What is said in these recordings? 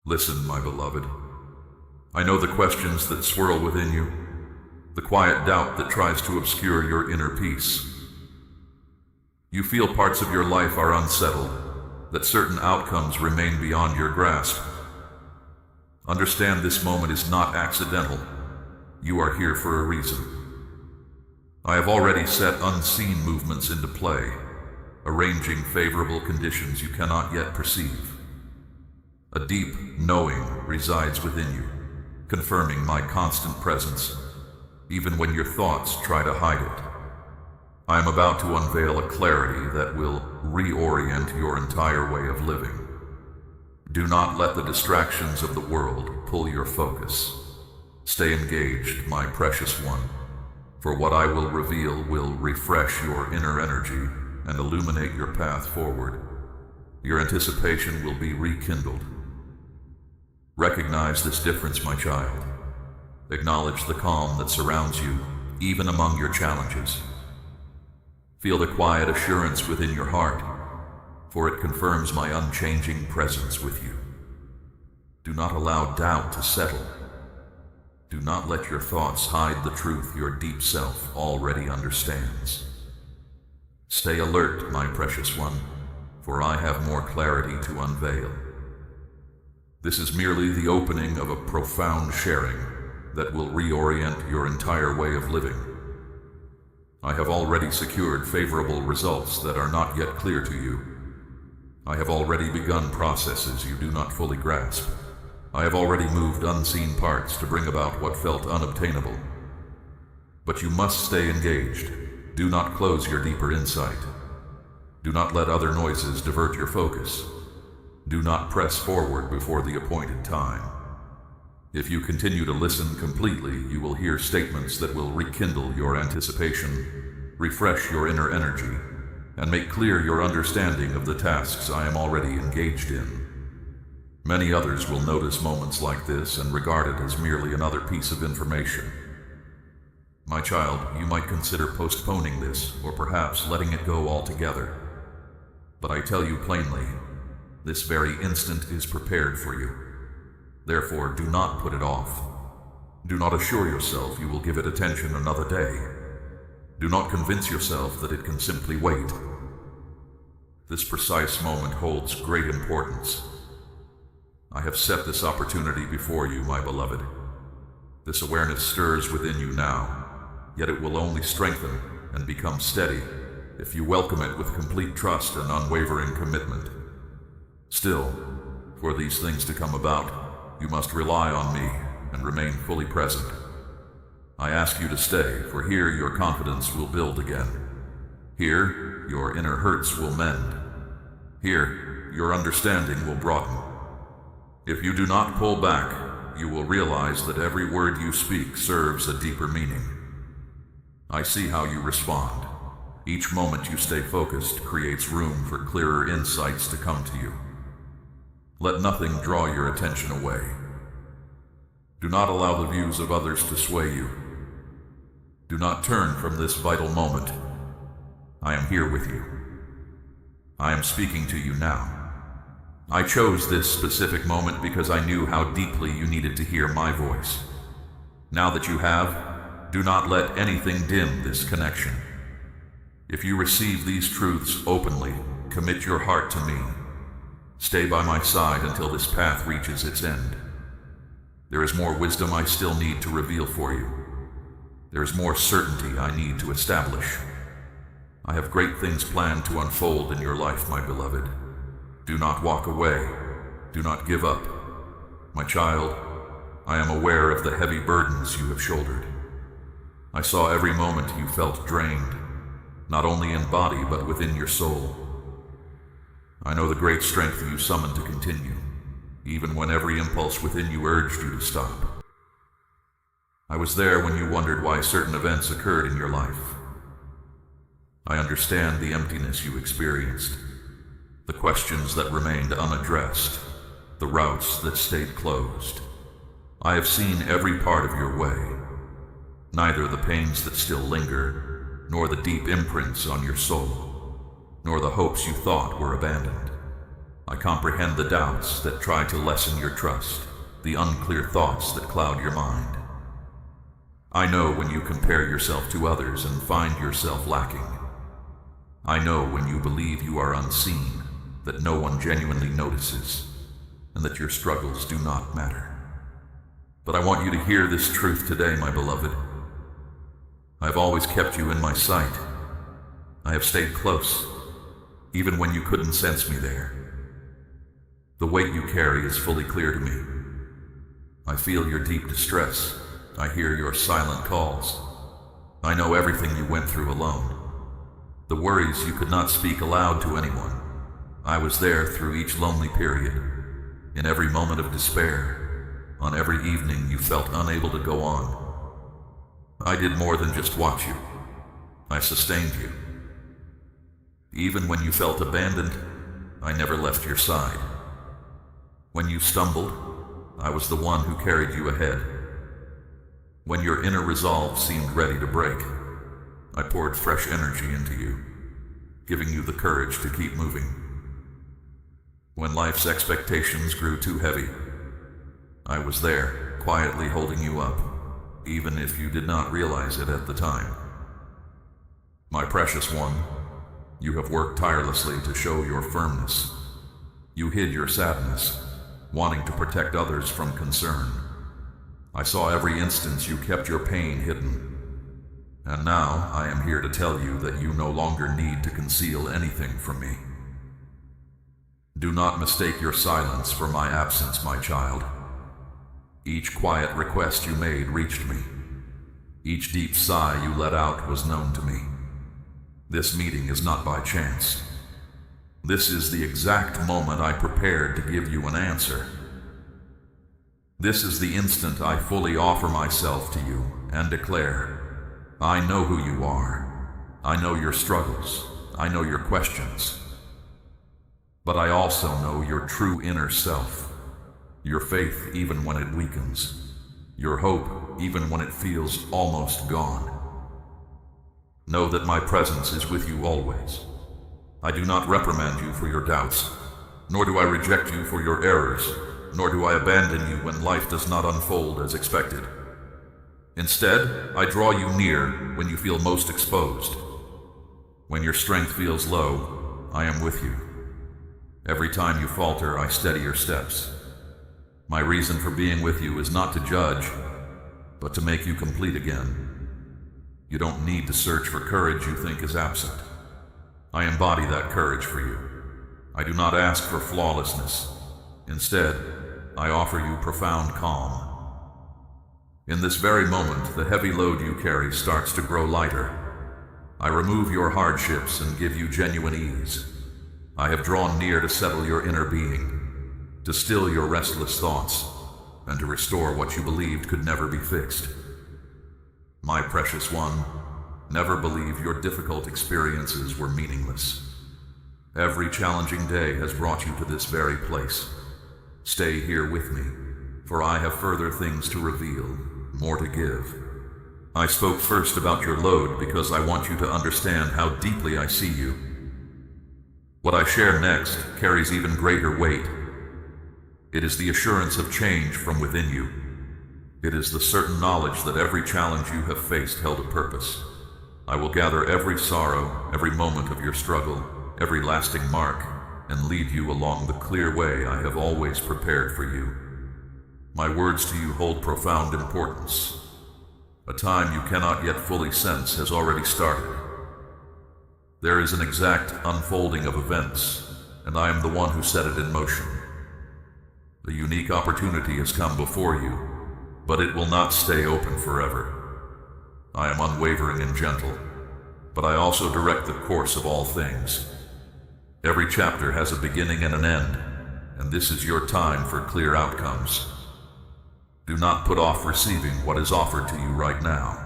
Listen, my beloved. I know the questions that swirl within you, the quiet doubt that tries to obscure your inner peace. You feel parts of your life are unsettled, that certain outcomes remain beyond your grasp. Understand this moment is not accidental. You are here for a reason. I have already set unseen movements into play, arranging favorable conditions you cannot yet perceive. A deep knowing resides within you, confirming my constant presence, even when your thoughts try to hide it. I am about to unveil a clarity that will reorient your entire way of living. Do not let the distractions of the world pull your focus. Stay engaged, my precious one, for what I will reveal will refresh your inner energy and illuminate your path forward. Your anticipation will be rekindled. Recognize this difference, my child. Acknowledge the calm that surrounds you, even among your challenges. Feel the quiet assurance within your heart, for it confirms my unchanging presence with you. Do not allow doubt to settle. Do not let your thoughts hide the truth your deep self already understands. Stay alert, my precious one, for I have more clarity to unveil. This is merely the opening of a profound sharing that will reorient your entire way of living. I have already secured favorable results that are not yet clear to you. I have already begun processes you do not fully grasp. I have already moved unseen parts to bring about what felt unobtainable. But you must stay engaged. Do not close your deeper insight. Do not let other noises divert your focus. Do not press forward before the appointed time. If you continue to listen completely, you will hear statements that will rekindle your anticipation, refresh your inner energy, and make clear your understanding of the tasks I am already engaged in. Many others will notice moments like this and regard it as merely another piece of information. My child, you might consider postponing this, or perhaps letting it go altogether. But I tell you plainly, this very instant is prepared for you. Therefore, do not put it off. Do not assure yourself you will give it attention another day. Do not convince yourself that it can simply wait. This precise moment holds great importance. I have set this opportunity before you, my beloved. This awareness stirs within you now, yet it will only strengthen and become steady if you welcome it with complete trust and unwavering commitment. Still, for these things to come about, you must rely on me and remain fully present. I ask you to stay, for here your confidence will build again. Here, your inner hurts will mend. Here, your understanding will broaden. If you do not pull back, you will realize that every word you speak serves a deeper meaning. I see how you respond. Each moment you stay focused creates room for clearer insights to come to you. Let nothing draw your attention away. Do not allow the views of others to sway you. Do not turn from this vital moment. I am here with you. I am speaking to you now. I chose this specific moment because I knew how deeply you needed to hear my voice. Now that you have, do not let anything dim this connection. If you receive these truths openly, commit your heart to me. Stay by my side until this path reaches its end. There is more wisdom I still need to reveal for you. There is more certainty I need to establish. I have great things planned to unfold in your life, my beloved. Do not walk away. Do not give up. My child, I am aware of the heavy burdens you have shouldered. I saw every moment you felt drained, not only in body but within your soul. I know the great strength you summoned to continue, even when every impulse within you urged you to stop. I was there when you wondered why certain events occurred in your life. I understand the emptiness you experienced, the questions that remained unaddressed, the routes that stayed closed. I have seen every part of your way, neither the pains that still linger, nor the deep imprints on your soul, nor the hopes you thought were abandoned. I comprehend the doubts that try to lessen your trust, the unclear thoughts that cloud your mind. I know when you compare yourself to others and find yourself lacking. I know when you believe you are unseen, that no one genuinely notices, and that your struggles do not matter. But I want you to hear this truth today, my beloved. I have always kept you in my sight. I have stayed close, even when you couldn't sense me there. The weight you carry is fully clear to me. I feel your deep distress. I hear your silent calls. I know everything you went through alone. The worries you could not speak aloud to anyone. I was there through each lonely period, in every moment of despair, on every evening you felt unable to go on. I did more than just watch you. I sustained you. Even when you felt abandoned, I never left your side. When you stumbled, I was the one who carried you ahead. When your inner resolve seemed ready to break, I poured fresh energy into you, giving you the courage to keep moving. When life's expectations grew too heavy, I was there, quietly holding you up, even if you did not realize it at the time. My precious one, you have worked tirelessly to show your firmness. You hid your sadness, wanting to protect others from concern. I saw every instance you kept your pain hidden. And now I am here to tell you that you no longer need to conceal anything from me. Do not mistake your silence for my absence, my child. Each quiet request you made reached me. Each deep sigh you let out was known to me. This meeting is not by chance. This is the exact moment I prepared to give you an answer. This is the instant I fully offer myself to you and declare, I know who you are. I know your struggles. I know your questions. But I also know your true inner self, your faith even when it weakens, your hope even when it feels almost gone. Know that my presence is with you always. I do not reprimand you for your doubts, nor do I reject you for your errors, nor do I abandon you when life does not unfold as expected. Instead, I draw you near when you feel most exposed. When your strength feels low, I am with you. Every time you falter, I steady your steps. My reason for being with you is not to judge, but to make you complete again. You don't need to search for courage you think is absent. I embody that courage for you. I do not ask for flawlessness. Instead, I offer you profound calm. In this very moment, the heavy load you carry starts to grow lighter. I remove your hardships and give you genuine ease. I have drawn near to settle your inner being, to still your restless thoughts, and to restore what you believed could never be fixed. My precious one, never believe your difficult experiences were meaningless. Every challenging day has brought you to this very place. Stay here with me, for I have further things to reveal, more to give. I spoke first about your load because I want you to understand how deeply I see you. What I share next carries even greater weight. It is the assurance of change from within you. It is the certain knowledge that every challenge you have faced held a purpose. I will gather every sorrow, every moment of your struggle, every lasting mark, and lead you along the clear way I have always prepared for you. My words to you hold profound importance. A time you cannot yet fully sense has already started. There is an exact unfolding of events, and I am the one who set it in motion. A unique opportunity has come before you, but it will not stay open forever. I am unwavering and gentle, but I also direct the course of all things. Every chapter has a beginning and an end, and this is your time for clear outcomes. Do not put off receiving what is offered to you right now.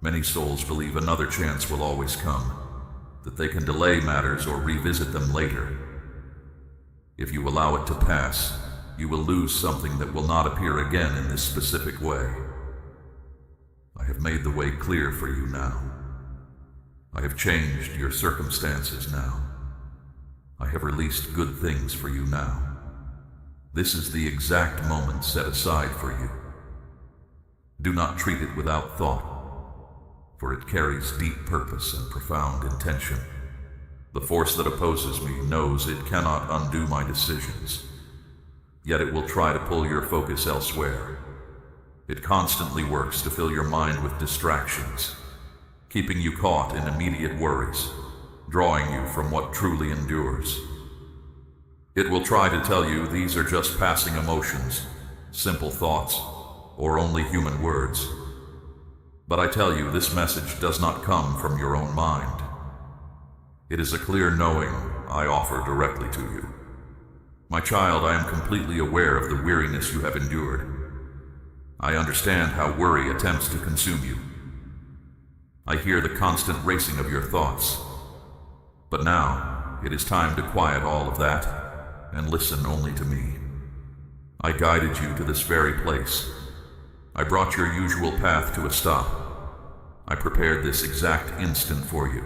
Many souls believe another chance will always come, that they can delay matters or revisit them later. If you allow it to pass, you will lose something that will not appear again in this specific way. I have made the way clear for you now. I have changed your circumstances now. I have released good things for you now. This is the exact moment set aside for you. Do not treat it without thought, for it carries deep purpose and profound intention. The force that opposes me knows it cannot undo my decisions, yet it will try to pull your focus elsewhere. It constantly works to fill your mind with distractions, keeping you caught in immediate worries, drawing you from what truly endures. It will try to tell you these are just passing emotions, simple thoughts, or only human words. But I tell you, this message does not come from your own mind. It is a clear knowing I offer directly to you. My child, I am completely aware of the weariness you have endured. I understand how worry attempts to consume you. I hear the constant racing of your thoughts. But now, it is time to quiet all of that and listen only to me. I guided you to this very place. I brought your usual path to a stop. I prepared this exact instant for you.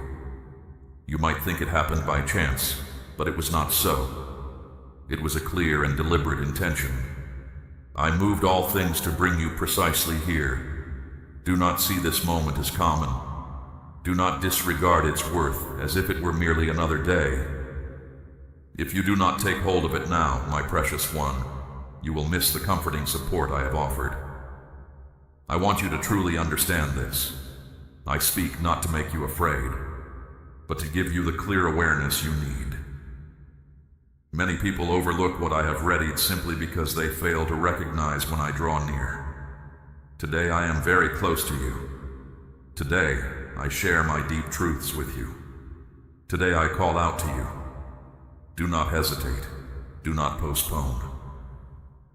You might think it happened by chance, but it was not so. It was a clear and deliberate intention. I moved all things to bring you precisely here. Do not see this moment as common. Do not disregard its worth as if it were merely another day. If you do not take hold of it now, my precious one, you will miss the comforting support I have offered. I want you to truly understand this. I speak not to make you afraid, but to give you the clear awareness you need. Many people overlook what I have readied simply because they fail to recognize when I draw near. Today I am very close to you. Today I share my deep truths with you. Today I call out to you. Do not hesitate. Do not postpone.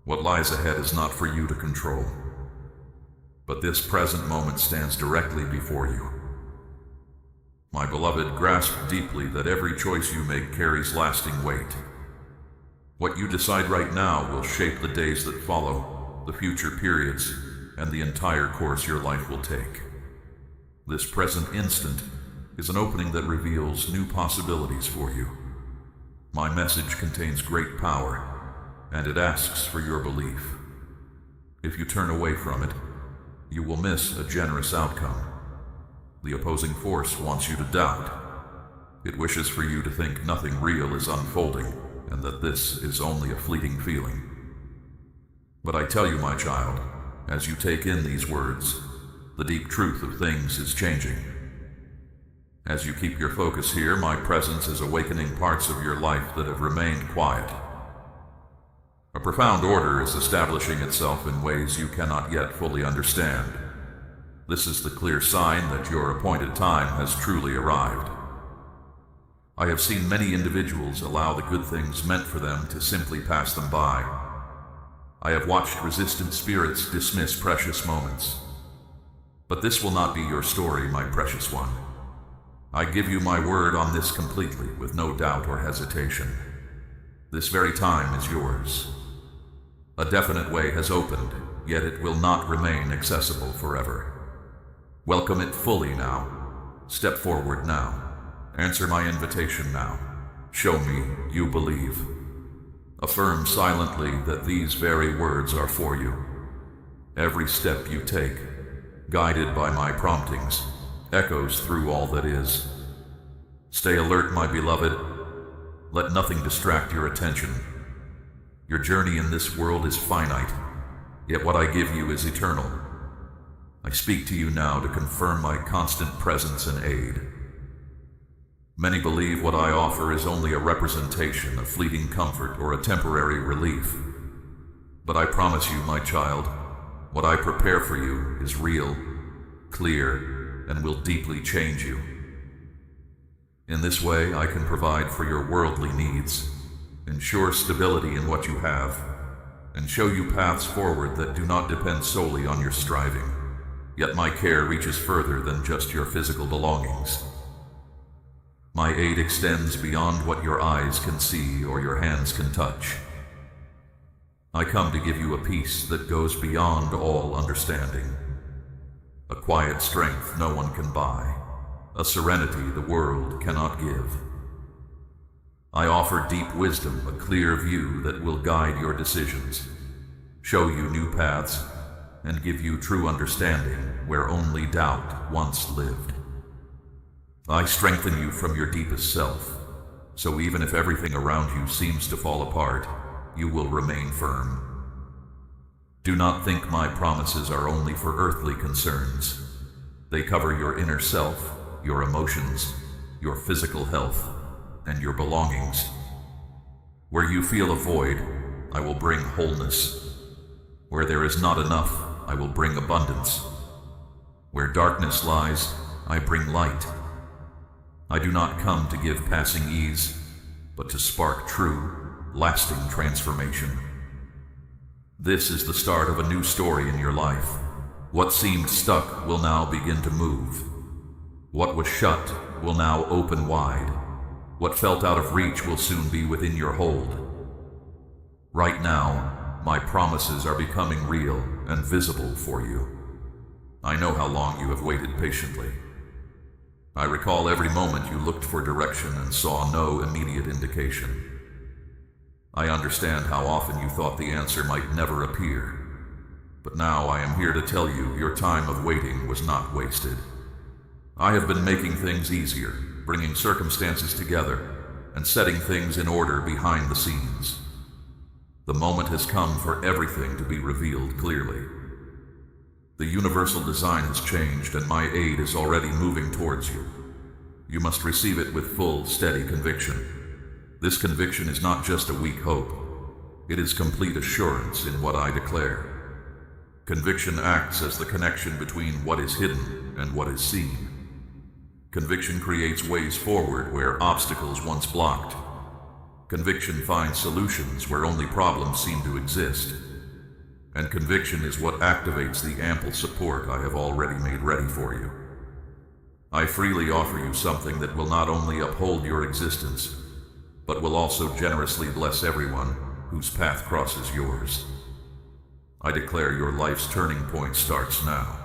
What lies ahead is not for you to control. But this present moment stands directly before you. My beloved, grasp deeply that every choice you make carries lasting weight. What you decide right now will shape the days that follow, the future periods, and the entire course your life will take. This present instant is an opening that reveals new possibilities for you. My message contains great power, and it asks for your belief. If you turn away from it, you will miss a generous outcome. The opposing force wants you to doubt. It wishes for you to think nothing real is unfolding, and that this is only a fleeting feeling. But I tell you, my child, as you take in these words, the deep truth of things is changing. As you keep your focus here, my presence is awakening parts of your life that have remained quiet. A profound order is establishing itself in ways you cannot yet fully understand. This is the clear sign that your appointed time has truly arrived. I have seen many individuals allow the good things meant for them to simply pass them by. I have watched resistant spirits dismiss precious moments. But this will not be your story, my precious one. I give you my word on this completely, with no doubt or hesitation. This very time is yours. A definite way has opened, yet it will not remain accessible forever. Welcome it fully now. Step forward now. Answer my invitation now. Show me you believe. Affirm silently that these very words are for you. Every step you take, guided by my promptings, echoes through all that is. Stay alert, my beloved. Let nothing distract your attention. Your journey in this world is finite, yet what I give you is eternal. I speak to you now to confirm my constant presence and aid. Many believe what I offer is only a representation of fleeting comfort or a temporary relief. But I promise you, my child, what I prepare for you is real, clear, and will deeply change you. In this way, I can provide for your worldly needs, ensure stability in what you have, and show you paths forward that do not depend solely on your striving. Yet my care reaches further than just your physical belongings. My aid extends beyond what your eyes can see or your hands can touch. I come to give you a peace that goes beyond all understanding. A quiet strength no one can buy. A serenity the world cannot give. I offer deep wisdom, a clear view that will guide your decisions, show you new paths, and give you true understanding where only doubt once lived. I strengthen you from your deepest self, so even if everything around you seems to fall apart, you will remain firm. Do not think my promises are only for earthly concerns. They cover your inner self, your emotions, your physical health, and your belongings. Where you feel a void, I will bring wholeness. Where there is not enough, I will bring abundance. Where darkness lies, I bring light. I do not come to give passing ease, but to spark true, lasting transformation. This is the start of a new story in your life. What seemed stuck will now begin to move. What was shut will now open wide. What felt out of reach will soon be within your hold. Right now, my promises are becoming real and visible for you. I know how long you have waited patiently. I recall every moment you looked for direction and saw no immediate indication. I understand how often you thought the answer might never appear. But now I am here to tell you your time of waiting was not wasted. I have been making things easier, bringing circumstances together, and setting things in order behind the scenes. The moment has come for everything to be revealed clearly. The universal design has changed, and my aid is already moving towards you. You must receive it with full, steady conviction. This conviction is not just a weak hope. It is complete assurance in what I declare. Conviction acts as the connection between what is hidden and what is seen. Conviction creates ways forward where obstacles once blocked. Conviction finds solutions where only problems seem to exist. And conviction is what activates the ample support I have already made ready for you. I freely offer you something that will not only uphold your existence, but will also generously bless everyone whose path crosses yours. I declare your life's turning point starts now.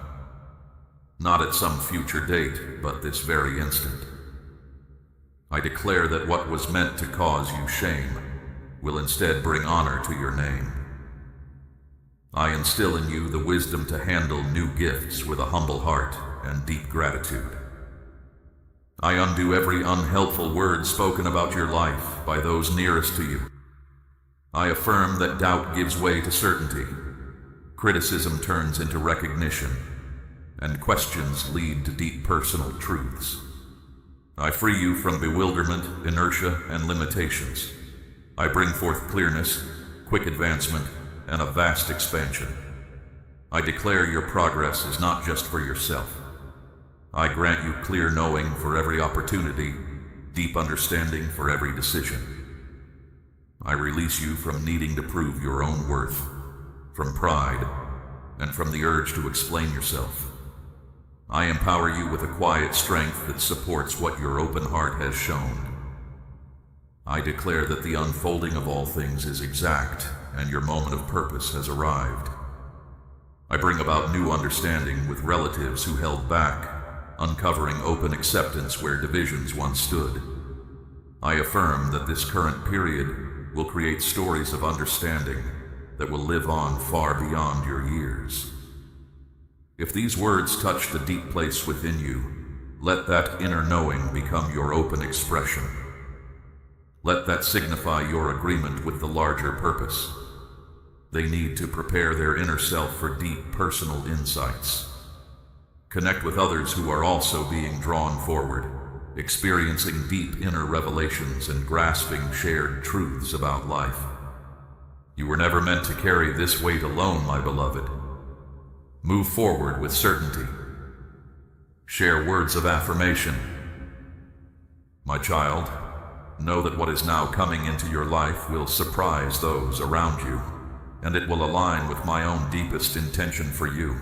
Not at some future date, but this very instant. I declare that what was meant to cause you shame will instead bring honor to your name. I instill in you the wisdom to handle new gifts with a humble heart and deep gratitude. I undo every unhelpful word spoken about your life by those nearest to you. I affirm that doubt gives way to certainty, criticism turns into recognition, and questions lead to deep personal truths. I free you from bewilderment, inertia, and limitations. I bring forth clearness, quick advancement, and a vast expansion. I declare your progress is not just for yourself. I grant you clear knowing for every opportunity, deep understanding for every decision. I release you from needing to prove your own worth, from pride, and from the urge to explain yourself. I empower you with a quiet strength that supports what your open heart has shown. I declare that the unfolding of all things is exact, and your moment of purpose has arrived. I bring about new understanding with relatives who held back, uncovering open acceptance where divisions once stood. I affirm that this current period will create stories of understanding that will live on far beyond your years. If these words touch the deep place within you, let that inner knowing become your open expression. Let that signify your agreement with the larger purpose. They need to prepare their inner self for deep personal insights. Connect with others who are also being drawn forward, experiencing deep inner revelations and grasping shared truths about life. You were never meant to carry this weight alone, my beloved. Move forward with certainty. Share words of affirmation. My child, know that what is now coming into your life will surprise those around you, and it will align with my own deepest intention for you.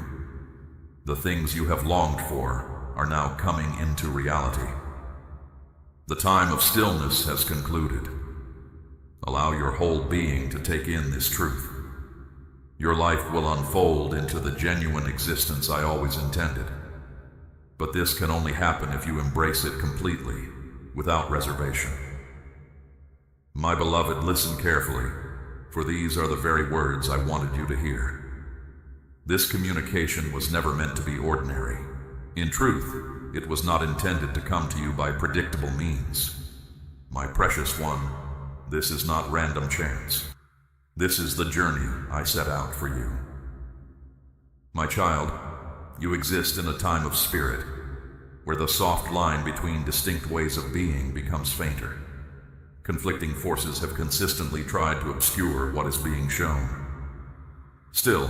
The things you have longed for are now coming into reality. The time of stillness has concluded. Allow your whole being to take in this truth. Your life will unfold into the genuine existence I always intended. But this can only happen if you embrace it completely, without reservation. My beloved, listen carefully, for these are the very words I wanted you to hear. This communication was never meant to be ordinary. In truth, it was not intended to come to you by predictable means. My precious one, this is not random chance. This is the journey I set out for you. My child, you exist in a time of spirit, where the soft line between distinct ways of being becomes fainter. Conflicting forces have consistently tried to obscure what is being shown. Still,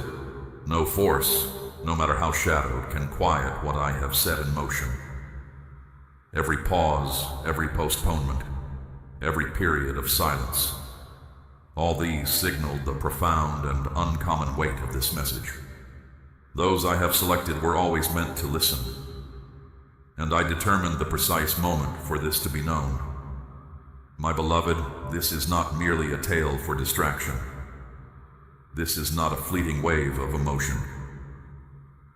no force, no matter how shadowed, can quiet what I have set in motion. Every pause, every postponement, every period of silence, all these signaled the profound and uncommon weight of this message. Those I have selected were always meant to listen, and I determined the precise moment for this to be known. My beloved, this is not merely a tale for distraction. This is not a fleeting wave of emotion.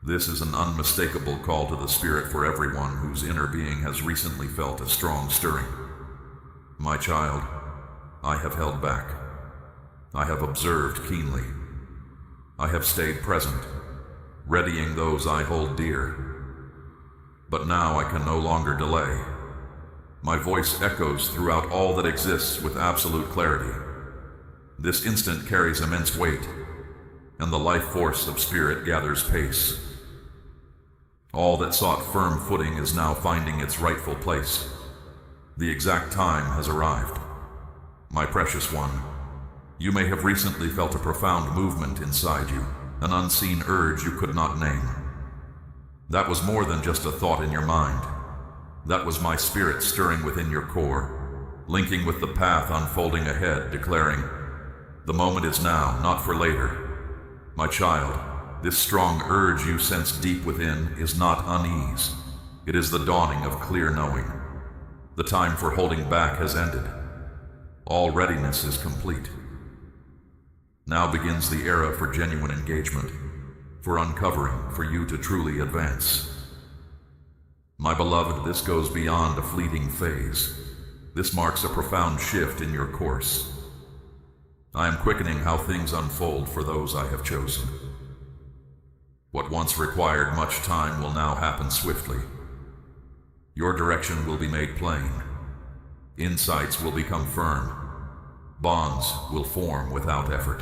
This is an unmistakable call to the spirit for everyone whose inner being has recently felt a strong stirring. My child, I have held back. I have observed keenly. I have stayed present, readying those I hold dear. But now I can no longer delay. My voice echoes throughout all that exists with absolute clarity. This instant carries immense weight, and the life force of spirit gathers pace. All that sought firm footing is now finding its rightful place. The exact time has arrived. My precious one, you may have recently felt a profound movement inside you, an unseen urge you could not name. That was more than just a thought in your mind. That was my spirit stirring within your core, linking with the path unfolding ahead, declaring, "The moment is now, not for later." My child, this strong urge you sense deep within is not unease. It is the dawning of clear knowing. The time for holding back has ended. All readiness is complete. Now begins the era for genuine engagement, for uncovering, for you to truly advance. My beloved, this goes beyond a fleeting phase. This marks a profound shift in your course. I am quickening how things unfold for those I have chosen. What once required much time will now happen swiftly. Your direction will be made plain. Insights will become firm. Bonds will form without effort.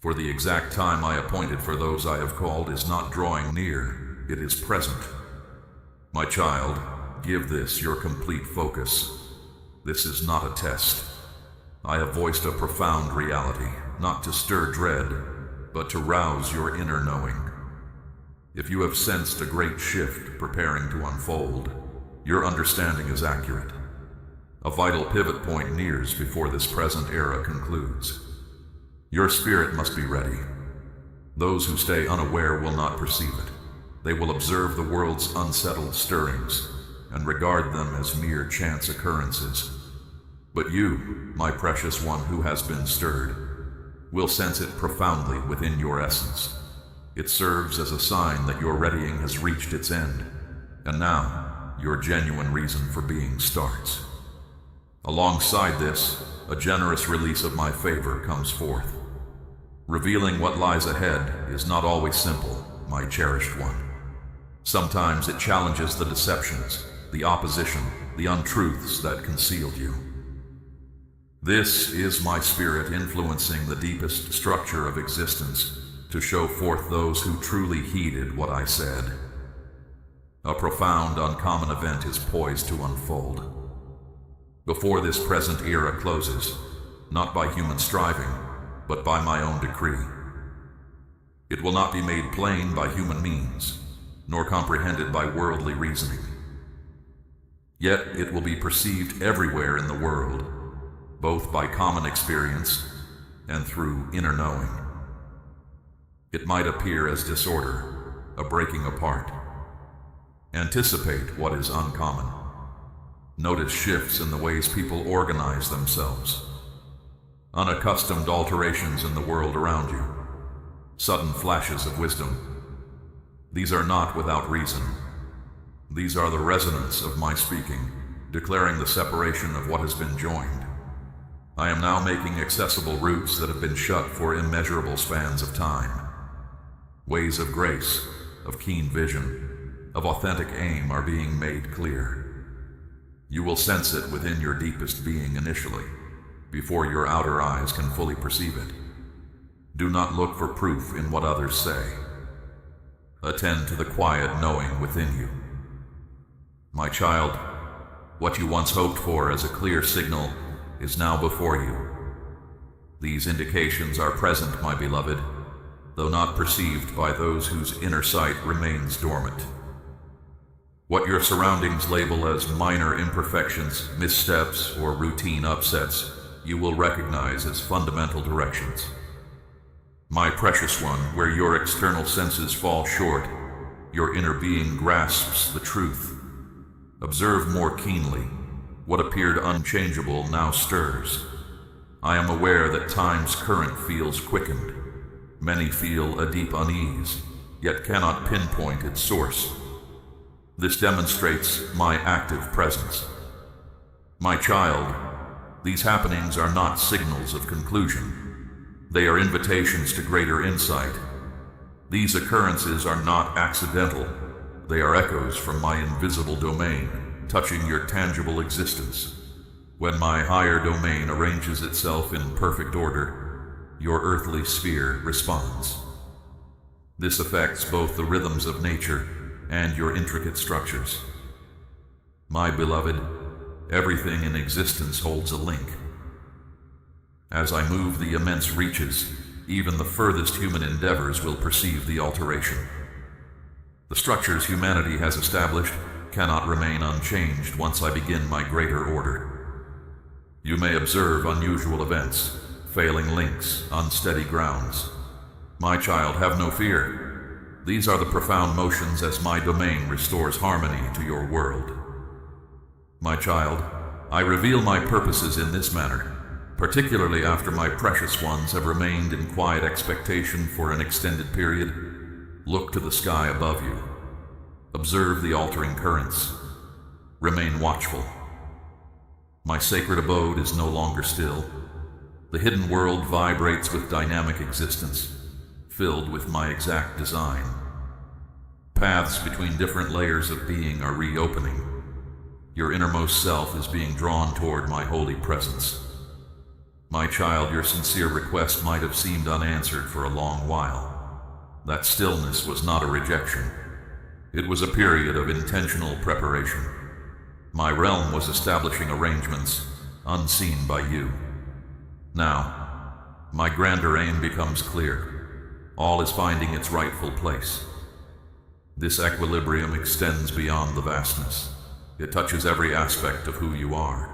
For the exact time I appointed for those I have called is not drawing near, it is present. My child, give this your complete focus. This is not a test. I have voiced a profound reality, not to stir dread, but to rouse your inner knowing. If you have sensed a great shift preparing to unfold, your understanding is accurate. A vital pivot point nears before this present era concludes. Your spirit must be ready. Those who stay unaware will not perceive it. They will observe the world's unsettled stirrings and regard them as mere chance occurrences. But you, my precious one who has been stirred, will sense it profoundly within your essence. It serves as a sign that your readying has reached its end, and now your genuine reason for being starts. Alongside this, a generous release of my favor comes forth. Revealing what lies ahead is not always simple, my cherished one. Sometimes it challenges the deceptions, the opposition, the untruths that concealed you. This is my spirit influencing the deepest structure of existence to show forth those who truly heeded what I said. A profound, uncommon event is poised to unfold. Before this present era closes, not by human striving, but by my own decree. It will not be made plain by human means, nor comprehended by worldly reasoning. Yet it will be perceived everywhere in the world, both by common experience and through inner knowing. It might appear as disorder, a breaking apart. Anticipate what is uncommon. Notice shifts in the ways people organize themselves. Unaccustomed alterations in the world around you. Sudden flashes of wisdom. These are not without reason. These are the resonance of my speaking, declaring the separation of what has been joined. I am now making accessible routes that have been shut for immeasurable spans of time. Ways of grace, of keen vision, of authentic aim are being made clear. You will sense it within your deepest being initially, before your outer eyes can fully perceive it. Do not look for proof in what others say. Attend to the quiet knowing within you. My child, what you once hoped for as a clear signal is now before you. These indications are present, my beloved, though not perceived by those whose inner sight remains dormant. What your surroundings label as minor imperfections, missteps, or routine upsets, you will recognize as fundamental directions. My precious one, where your external senses fall short, your inner being grasps the truth. Observe more keenly. What appeared unchangeable now stirs. I am aware that time's current feels quickened. Many feel a deep unease, yet cannot pinpoint its source. This demonstrates my active presence. My child, these happenings are not signals of conclusion. They are invitations to greater insight. These occurrences are not accidental. They are echoes from my invisible domain, touching your tangible existence. When my higher domain arranges itself in perfect order, your earthly sphere responds. This affects both the rhythms of nature and your intricate structures. My beloved, everything in existence holds a link. As I move the immense reaches, even the furthest human endeavors will perceive the alteration. The structures humanity has established cannot remain unchanged once I begin my greater order. You may observe unusual events, failing links, unsteady grounds. My child, have no fear. These are the profound motions as my domain restores harmony to your world. My child, I reveal my purposes in this manner, particularly after my precious ones have remained in quiet expectation for an extended period. Look to the sky above you. Observe the altering currents. Remain watchful. My sacred abode is no longer still. The hidden world vibrates with dynamic existence, filled with my exact design. Paths between different layers of being are reopening. Your innermost self is being drawn toward my holy presence. My child, your sincere request might have seemed unanswered for a long while. That stillness was not a rejection. It was a period of intentional preparation. My realm was establishing arrangements unseen by you. Now, my grander aim becomes clear. All is finding its rightful place. This equilibrium extends beyond the vastness. It touches every aspect of who you are.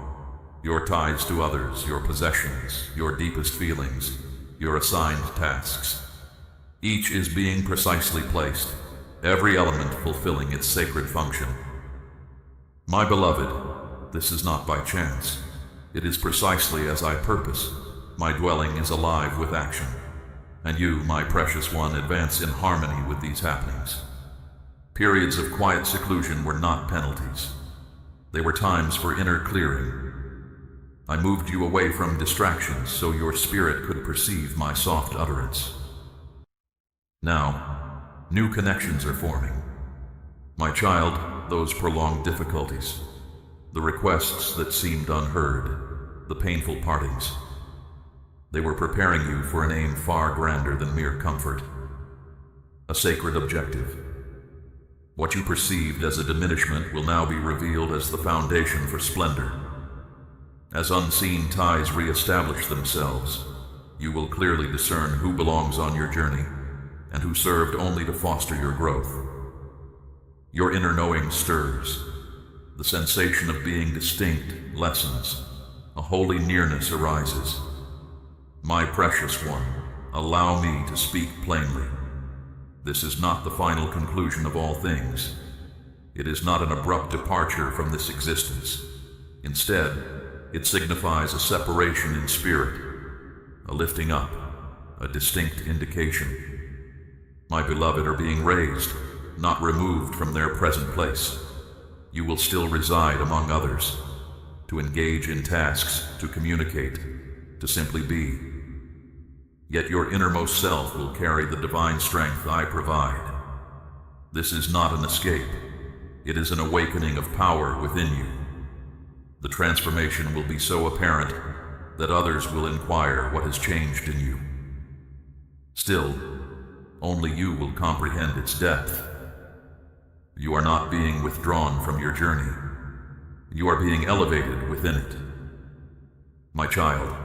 Your ties to others, your possessions, your deepest feelings, your assigned tasks. Each is being precisely placed, every element fulfilling its sacred function. My beloved, this is not by chance. It is precisely as I purpose. My dwelling is alive with action, and you, my precious one, advance in harmony with these happenings. Periods of quiet seclusion were not penalties. They were times for inner clearing. I moved you away from distractions so your spirit could perceive my soft utterance. Now, new connections are forming. My child, those prolonged difficulties, the requests that seemed unheard, the painful partings, they were preparing you for an aim far grander than mere comfort, a sacred objective. What you perceived as a diminishment will now be revealed as the foundation for splendor. As unseen ties re-establish themselves, you will clearly discern who belongs on your journey and who served only to foster your growth. Your inner knowing stirs. The sensation of being distinct lessens. A holy nearness arises. My precious one, allow me to speak plainly. This is not the final conclusion of all things. It is not an abrupt departure from this existence. Instead, it signifies a separation in spirit, a lifting up, a distinct indication. My beloved are being raised, not removed from their present place. You will still reside among others, to engage in tasks, to communicate, to simply be. Yet your innermost self will carry the divine strength I provide. This is not an escape. It is an awakening of power within you. The transformation will be so apparent that others will inquire what has changed in you. Still, only you will comprehend its depth. You are not being withdrawn from your journey. You are being elevated within it. My child,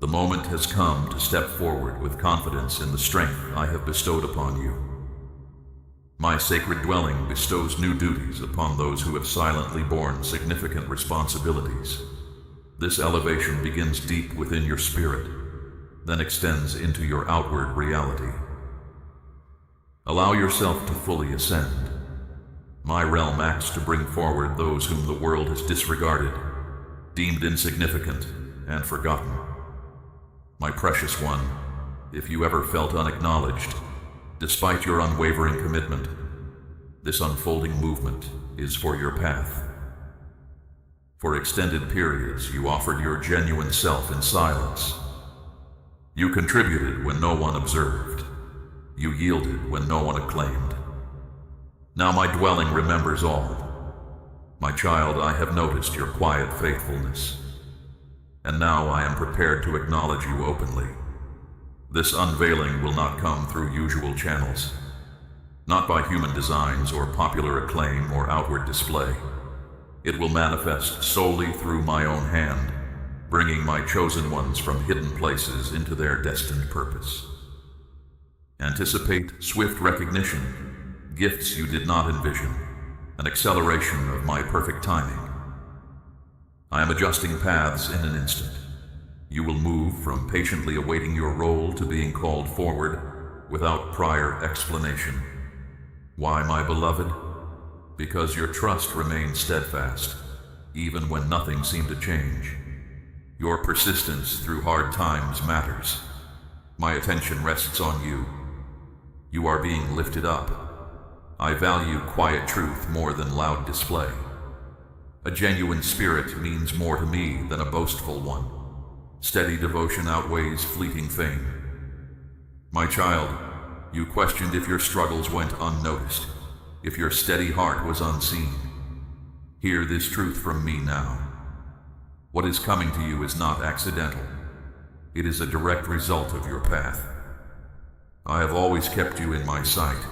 the moment has come to step forward with confidence in the strength I have bestowed upon you. My sacred dwelling bestows new duties upon those who have silently borne significant responsibilities. This elevation begins deep within your spirit, then extends into your outward reality. Allow yourself to fully ascend. My realm acts to bring forward those whom the world has disregarded, deemed insignificant, and forgotten. My precious one, if you ever felt unacknowledged, despite your unwavering commitment, this unfolding movement is for your path. For extended periods, you offered your genuine self in silence. You contributed when no one observed. You yielded when no one acclaimed. Now my dwelling remembers all. My child, I have noticed your quiet faithfulness, and now I am prepared to acknowledge you openly. This unveiling will not come through usual channels, not by human designs or popular acclaim or outward display. It will manifest solely through my own hand, bringing my chosen ones from hidden places into their destined purpose. Anticipate swift recognition, gifts you did not envision, an acceleration of my perfect timing. I am adjusting paths in an instant. You will move from patiently awaiting your role to being called forward without prior explanation. Why, my beloved? Because your trust remained steadfast, even when nothing seemed to change. Your persistence through hard times matters. My attention rests on you. You are being lifted up. I value quiet truth more than loud display. A genuine spirit means more to me than a boastful one. Steady devotion outweighs fleeting fame. My child, you questioned if your struggles went unnoticed, if your steady heart was unseen. Hear this truth from me now. What is coming to you is not accidental. It is a direct result of your path. I have always kept you in my sight.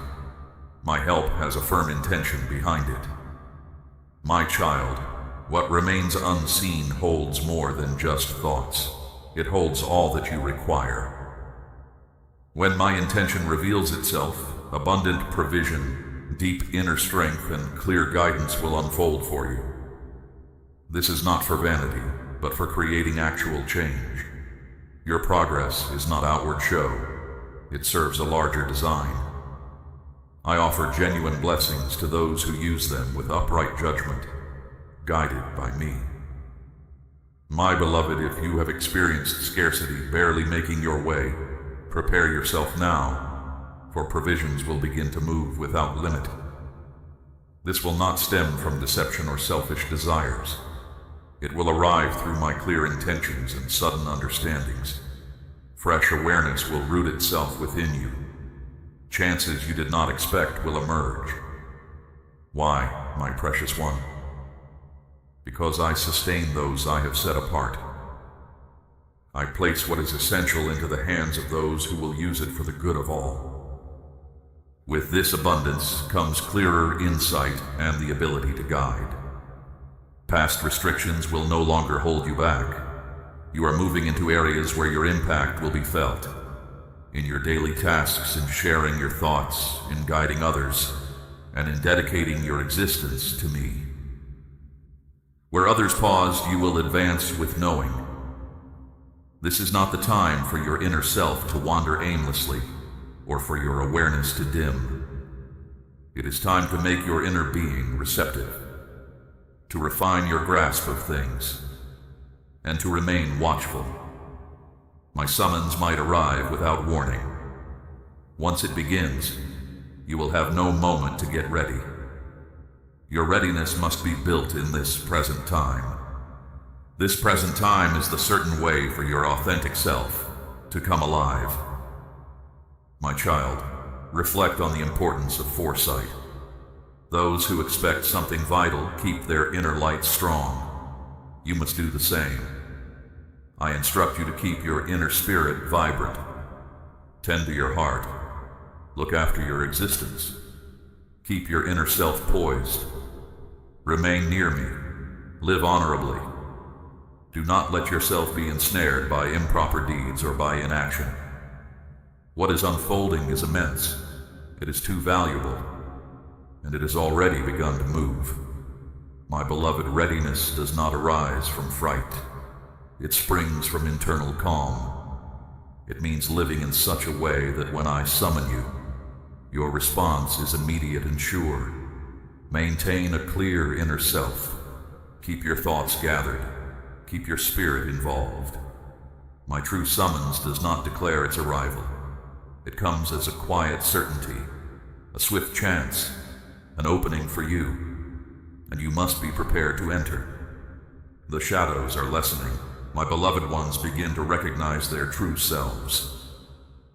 My help has a firm intention behind it. My child, what remains unseen holds more than just thoughts. It holds all that you require. When my intention reveals itself, abundant provision, deep inner strength, and clear guidance will unfold for you. This is not for vanity, but for creating actual change. Your progress is not outward show. It serves a larger design. I offer genuine blessings to those who use them with upright judgment, guided by me. My beloved, if you have experienced scarcity barely making your way, prepare yourself now, for provisions will begin to move without limit. This will not stem from deception or selfish desires. It will arrive through my clear intentions and sudden understandings. Fresh awareness will root itself within you. Chances you did not expect will emerge. Why, my precious one? Because I sustain those I have set apart. I place what is essential into the hands of those who will use it for the good of all. With this abundance comes clearer insight and the ability to guide. Past restrictions will no longer hold you back. You are moving into areas where your impact will be felt. In your daily tasks, in sharing your thoughts, in guiding others, and in dedicating your existence to me. Where others paused, you will advance with knowing. This is not the time for your inner self to wander aimlessly, or for your awareness to dim. It is time to make your inner being receptive, to refine your grasp of things, and to remain watchful. My summons might arrive without warning. Once it begins, you will have no moment to get ready. Your readiness must be built in this present time. This present time is the certain way for your authentic self to come alive. My child, reflect on the importance of foresight. Those who expect something vital keep their inner light strong. You must do the same. I instruct you to keep your inner spirit vibrant. Tend to your heart. Look after your existence. Keep your inner self poised. Remain near me. Live honorably. Do not let yourself be ensnared by improper deeds or by inaction. What is unfolding is immense. It is too valuable, and it has already begun to move. My beloved, readiness does not arise from fright. It springs from internal calm. It means living in such a way that when I summon you, your response is immediate and sure. Maintain a clear inner self. Keep your thoughts gathered. Keep your spirit involved. My true summons does not declare its arrival. It comes as a quiet certainty, a swift chance, an opening for you, and you must be prepared to enter. The shadows are lessening. My beloved ones begin to recognize their true selves.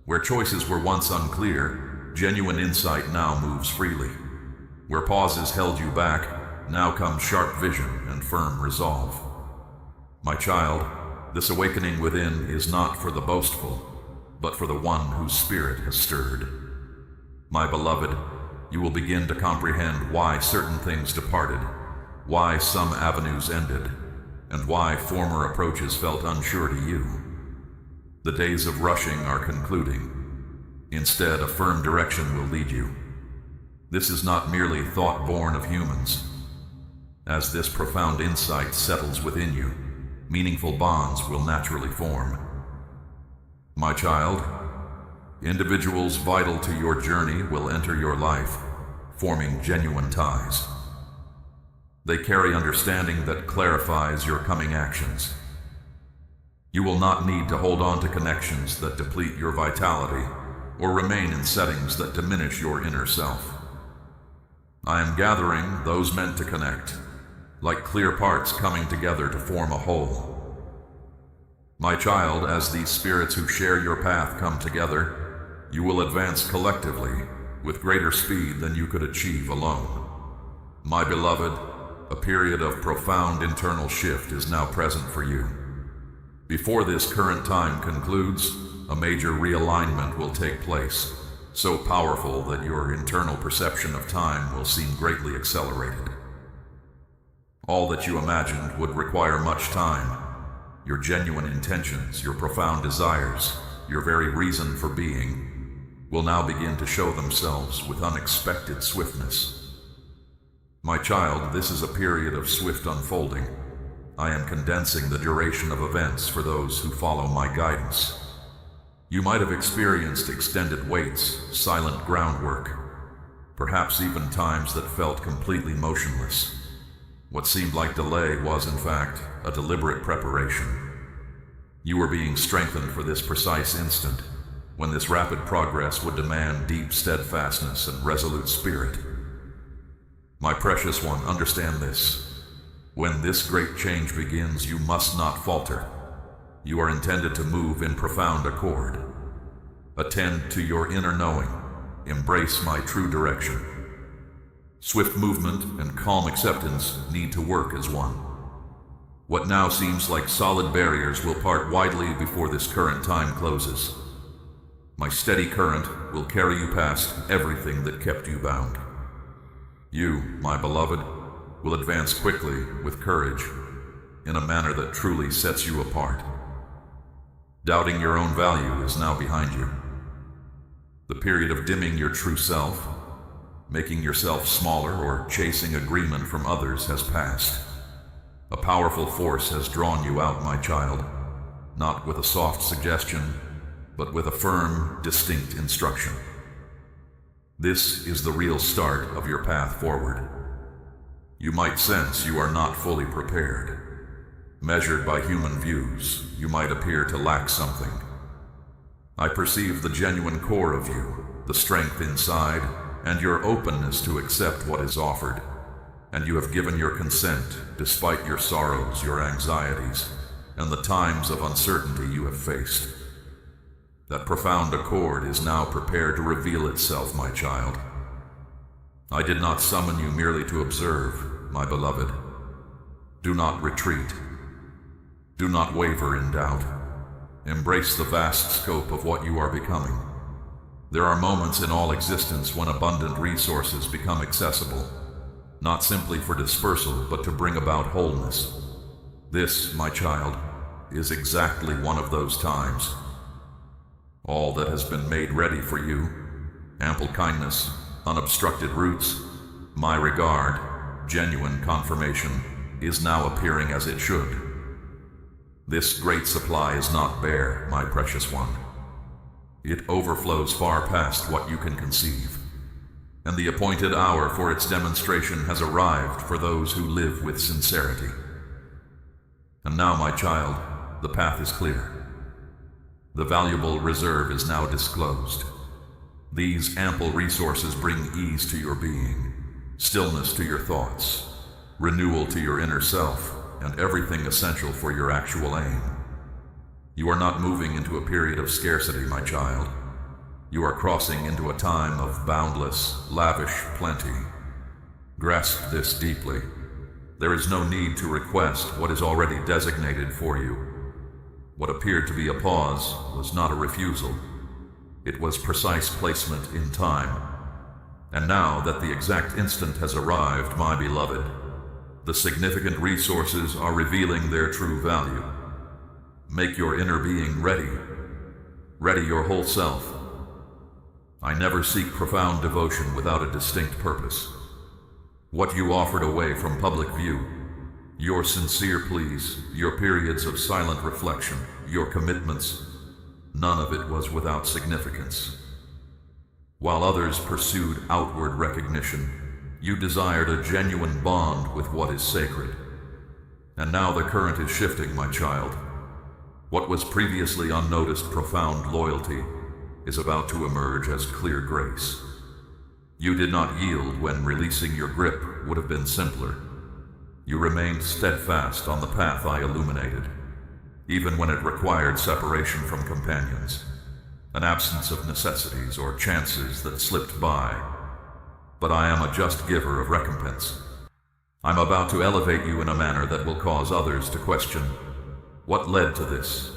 Where choices were once unclear, genuine insight now moves freely. Where pauses held you back, now comes sharp vision and firm resolve. My child, this awakening within is not for the boastful, but for the one whose spirit has stirred. My beloved, you will begin to comprehend why certain things departed, why some avenues ended, and why former approaches felt unsure to you. The days of rushing are concluding. Instead, a firm direction will lead you. This is not merely thought born of humans. As this profound insight settles within you, meaningful bonds will naturally form. My child, individuals vital to your journey will enter your life, forming genuine ties. They carry understanding that clarifies your coming actions. You will not need to hold on to connections that deplete your vitality or remain in settings that diminish your inner self. I am gathering those meant to connect, like clear parts coming together to form a whole. My child, as these spirits who share your path come together, you will advance collectively with greater speed than you could achieve alone. My beloved, a period of profound internal shift is now present for you. Before this current time concludes, a major realignment will take place, so powerful that your internal perception of time will seem greatly accelerated. All that you imagined would require much time. Your genuine intentions, your profound desires, your very reason for being, will now begin to show themselves with unexpected swiftness. My child, this is a period of swift unfolding. I am condensing the duration of events for those who follow my guidance. You might have experienced extended waits, silent groundwork, perhaps even times that felt completely motionless. What seemed like delay was, in fact, a deliberate preparation. You were being strengthened for this precise instant, when this rapid progress would demand deep steadfastness and resolute spirit. My precious one, understand this. When this great change begins, you must not falter. You are intended to move in profound accord. Attend to your inner knowing. Embrace my true direction. Swift movement and calm acceptance need to work as one. What now seems like solid barriers will part widely before this current time closes. My steady current will carry you past everything that kept you bound. You, my beloved, will advance quickly with courage, in a manner that truly sets you apart. Doubting your own value is now behind you. The period of dimming your true self, making yourself smaller, or chasing agreement from others has passed. A powerful force has drawn you out, my child, not with a soft suggestion, but with a firm, distinct instruction. This is the real start of your path forward. You might sense you are not fully prepared. Measured by human views, you might appear to lack something. I perceive the genuine core of you, the strength inside, and your openness to accept what is offered. and you have given your consent despite your sorrows, your anxieties, and the times of uncertainty you have faced. That profound accord is now prepared to reveal itself, my child. I did not summon you merely to observe, my beloved. Do not retreat. Do not waver in doubt. Embrace the vast scope of what you are becoming. There are moments in all existence when abundant resources become accessible, not simply for dispersal, but to bring about wholeness. This, my child, is exactly one of those times. All that has been made ready for you, ample kindness, unobstructed roots, my regard, genuine confirmation, is now appearing as it should. This great supply is not bare, my precious one. It overflows far past what you can conceive, and the appointed hour for its demonstration has arrived for those who live with sincerity. And now, my child, the path is clear. The valuable reserve is now disclosed. These ample resources bring ease to your being, stillness to your thoughts, renewal to your inner self, and everything essential for your actual aim. You are not moving into a period of scarcity, my child. You are crossing into a time of boundless, lavish plenty. Grasp this deeply. There is no need to request what is already designated for you. What appeared to be a pause was not a refusal. It was precise placement in time. And now that the exact instant has arrived, my beloved, the significant resources are revealing their true value. Make your inner being ready. Ready your whole self. I never seek profound devotion without a distinct purpose. What you offered away from public view, your sincere pleas, your periods of silent reflection, your commitments, none of it was without significance. While others pursued outward recognition, you desired a genuine bond with what is sacred. And now the current is shifting, my child. What was previously unnoticed profound loyalty is about to emerge as clear grace. You did not yield when releasing your grip would have been simpler. You remained steadfast on the path I illuminated, even when it required separation from companions, an absence of necessities or chances that slipped by. But I am a just giver of recompense. I'm about to elevate you in a manner that will cause others to question, what led to this?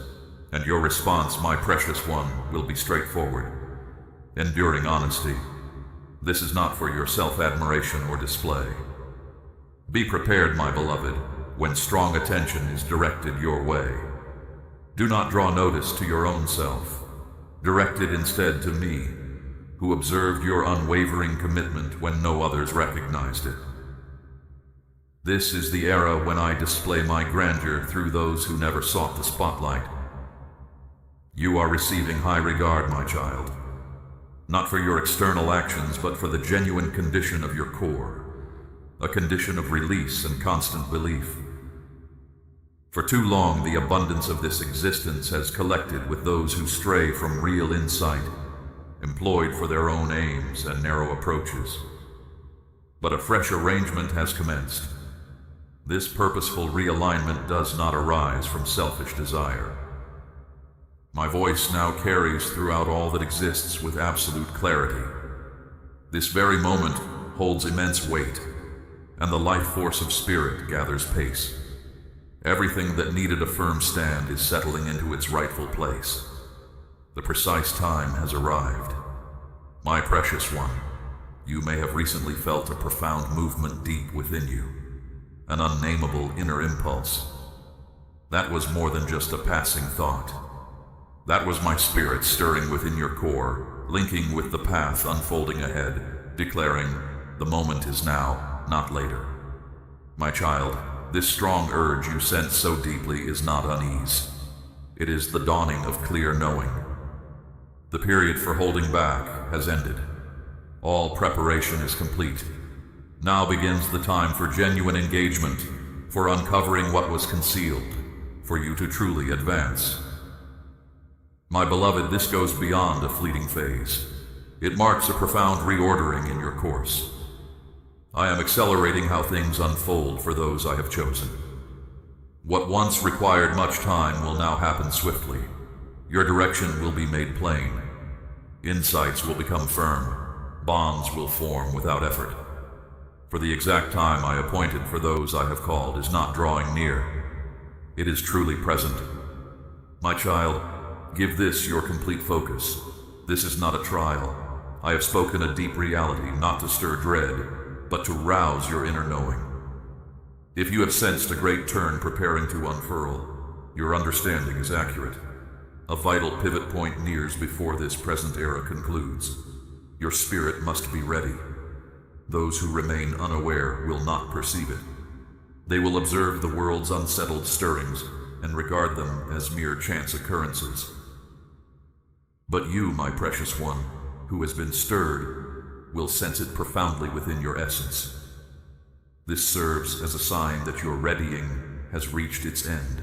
And your response, my precious one, will be straightforward, enduring honesty. This is not for your self-admiration or display. Be prepared, my beloved, when strong attention is directed your way. Do not draw notice to your own self. Direct it instead to me, who observed your unwavering commitment when no others recognized it. This is the era when I display my grandeur through those who never sought the spotlight. You are receiving high regard, my child, not for your external actions, but for the genuine condition of your core, a condition of release and constant belief. For too long, the abundance of this existence has collected with those who stray from real insight, employed for their own aims and narrow approaches. But a fresh arrangement has commenced. This purposeful realignment does not arise from selfish desire. My voice now carries throughout all that exists with absolute clarity. This very moment holds immense weight, and the life force of spirit gathers pace. Everything that needed a firm stand is settling into its rightful place. The precise time has arrived. My precious one, you may have recently felt a profound movement deep within you, an unnameable inner impulse. That was more than just a passing thought. That was my spirit stirring within your core, linking with the path unfolding ahead, declaring, the moment is now, not later. My child, this strong urge you sense so deeply is not unease. It is the dawning of clear knowing. The period for holding back has ended. All preparation is complete. Now begins the time for genuine engagement, for uncovering what was concealed, for you to truly advance. My beloved, this goes beyond a fleeting phase. It marks a profound reordering in your course. I am accelerating how things unfold for those I have chosen. What once required much time will now happen swiftly. Your direction will be made plain. Insights will become firm. Bonds will form without effort. For the exact time I appointed for those I have called is not drawing near. It is truly present. My child, give this your complete focus. This is not a trial. I have spoken a deep reality, not to stir dread, but to rouse your inner knowing. If you have sensed a great turn preparing to unfurl, your understanding is accurate. A vital pivot point nears before this present era concludes. Your spirit must be ready. Those who remain unaware will not perceive it. They will observe the world's unsettled stirrings and regard them as mere chance occurrences. But you, my precious one, who has been stirred, will sense it profoundly within your essence. This serves as a sign that your readying has reached its end.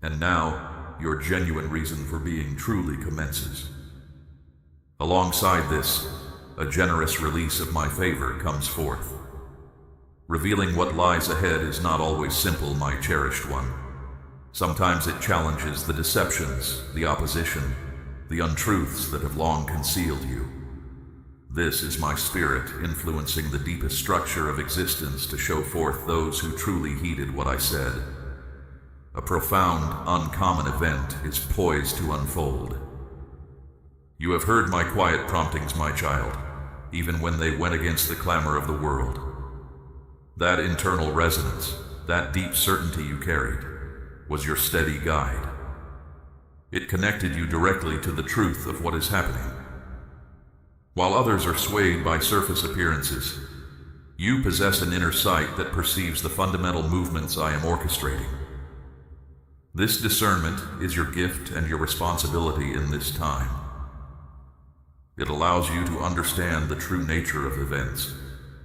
And now, your genuine reason for being truly commences. Alongside this, a generous release of my favor comes forth. Revealing what lies ahead is not always simple, my cherished one. Sometimes it challenges the deceptions, the opposition, the untruths that have long concealed you. This is my spirit influencing the deepest structure of existence to show forth those who truly heeded what I said. A profound, uncommon event is poised to unfold. You have heard my quiet promptings, my child, even when they went against the clamor of the world. That internal resonance, that deep certainty you carried, was your steady guide. It connected you directly to the truth of what is happening. While others are swayed by surface appearances, you possess an inner sight that perceives the fundamental movements I am orchestrating. This discernment is your gift and your responsibility in this time. It allows you to understand the true nature of events,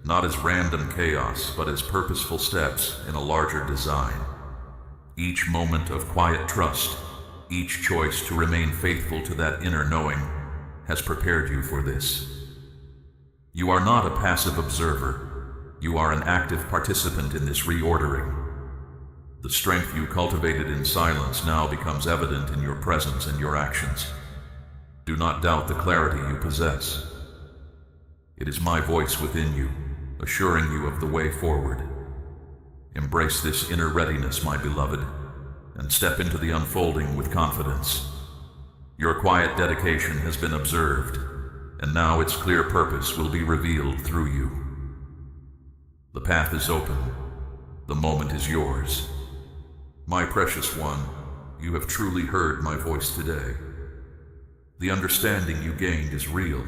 not as random chaos, but as purposeful steps in a larger design. Each moment of quiet trust, each choice to remain faithful to that inner knowing, has prepared you for this. You are not a passive observer. You are an active participant in this reordering. The strength you cultivated in silence now becomes evident in your presence and your actions. Do not doubt the clarity you possess. It is my voice within you, assuring you of the way forward. Embrace this inner readiness, my beloved, and step into the unfolding with confidence. Your quiet dedication has been observed, and now its clear purpose will be revealed through you. The path is open. The moment is yours. My precious one, you have truly heard my voice today. The understanding you gained is real,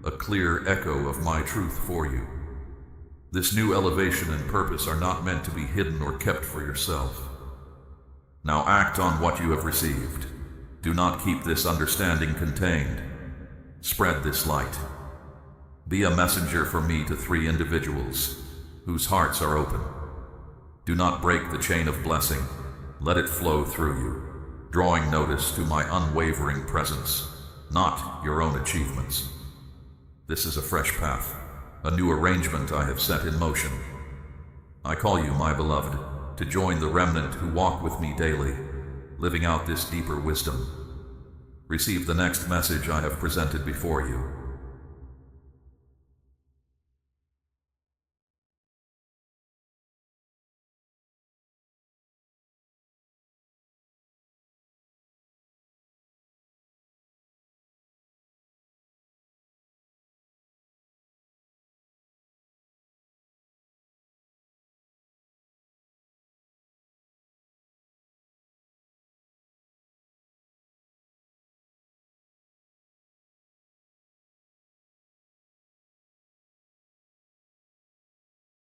a clear echo of my truth for you. This new elevation and purpose are not meant to be hidden or kept for yourself. Now act on what you have received. Do not keep this understanding contained. Spread this light. Be a messenger for me to 3 individuals whose hearts are open. Do not break the chain of blessing. Let it flow through you, drawing notice to my unwavering presence, not your own achievements. This is a fresh path, a new arrangement I have set in motion. I call you, my beloved, to join the remnant who walk with me daily, living out this deeper wisdom. Receive the next message I have presented before you.